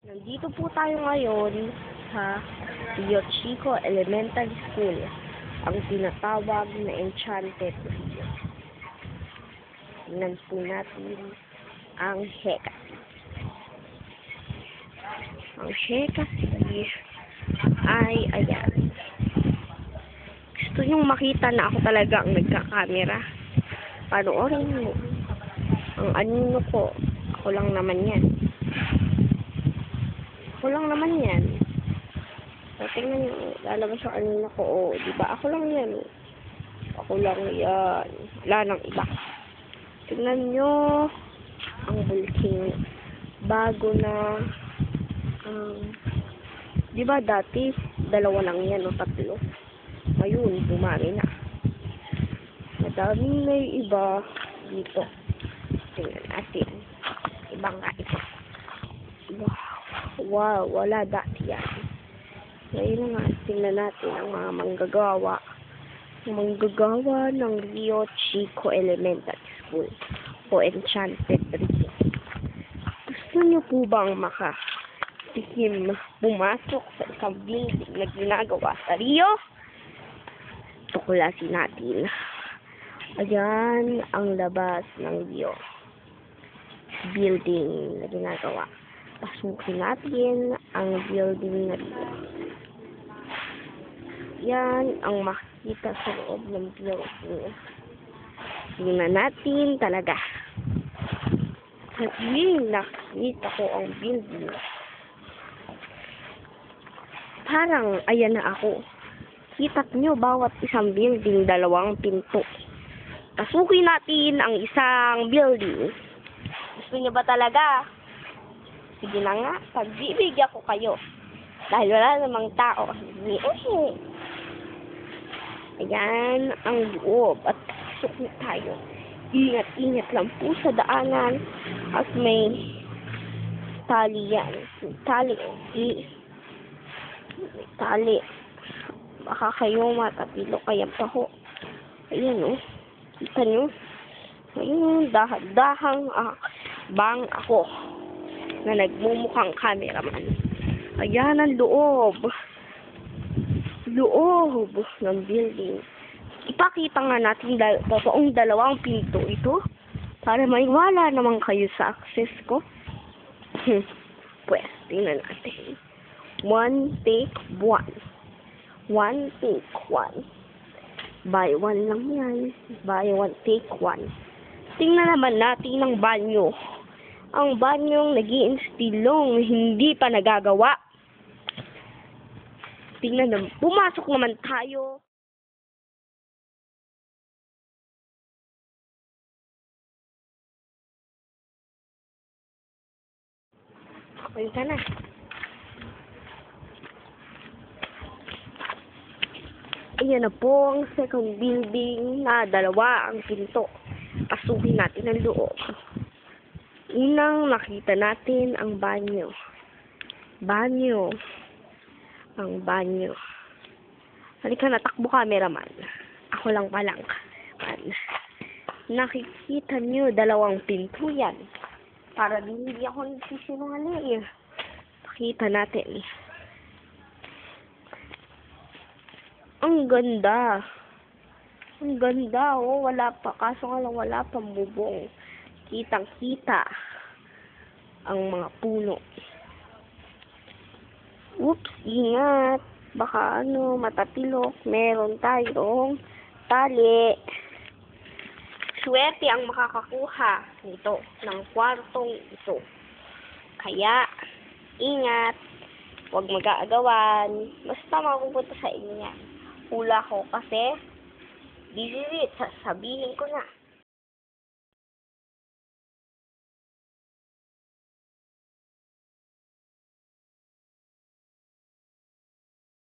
Nandito po tayo ngayon sa Rio Chico Elementary School, ang tinatawag na Enchanted Rio. Tingnan po natin ang Hekasi. Ang Hekasi ay ayan. Gusto niyong makita na ako talaga ang nagkakamera? Panoorin mo. Ang anino ko, ako lang naman yan. Ako lang naman yan. So, tingnan nyo, lalabas yung anino ko. O, diba? Ako lang yan. Ako lang yan. Wala nang iba. Tingnan nyo ang bulking. Bago na, diba dati, dalawa lang yan o tatlo. Ngayon, dumami na. Madami na yung iba dito. Tingnan natin. Ibang nga ito. Wow, wala dati yan. Ngayon nga, tingnan natin ang mga manggagawa. Manggagawa ng Rio Chico Elementary School o Enchanted Rio. Gusto niyo po bang makatikim pumasok sa isang building na ginagawa sa Rio? Tuklasin natin. Ayan ang labas ng Rio. Building na ginagawa. Pasukin natin ang building na Rio. Yan ang makikita sa loob ng building. Tingnan natin talaga. Nakita ko ang building. Parang ayan na ako. Kita nyo bawat isang building, dalawang pinto. Pasukin natin ang isang building. Gusto nyo ba talaga? Sige na nga, pagbibigyan ko kayo. Dahil wala namang tao. Ayan ang loob. At pasok na tayo. Ingat-ingat lang po sa daanan. At may tali yan. May tali. Baka kayo matapilo kaya pa ho. Ayan o. Kita nyo? Ayun, dahang bang ako na nagmumukhang cameraman. Ayan ang loob. Loob ng building. Ipakita nga natin totoong dalawang pinto ito para maiwala naman kayo sa access ko. Pues, tingnan natin. One take one. Buy one lang yan. Buy one, take one. Tingnan naman natin ang banyo. Ang banyong nag-i-instilong hindi pa nagagawa. Tingnan naman. Pumasok naman tayo. Okay ka na. Ayan na po ang second building na dalawa ang pinto. Pasukin natin ang loob. Unang nakita natin ang banyo. Ang banyo. Halika na, takbo cameraman. Ako lang palang. Nakikita nyo, dalawang pinto yan. Para hindi ako nagsisinungaling. Pakita natin. Ang ganda. Ang ganda, oh. Wala pa. Kaso nga lang wala pang bubong. Kitang-kita ang mga puno. Oops, ingat. Baka matapilok. Meron tayong tali. Swerte ang makakakuha nito ng kwartong ito. Kaya, ingat. Huwag mag-aagawan. Basta mapupunta sa inyo yan. Hula ko kasi, sasabihin ko na.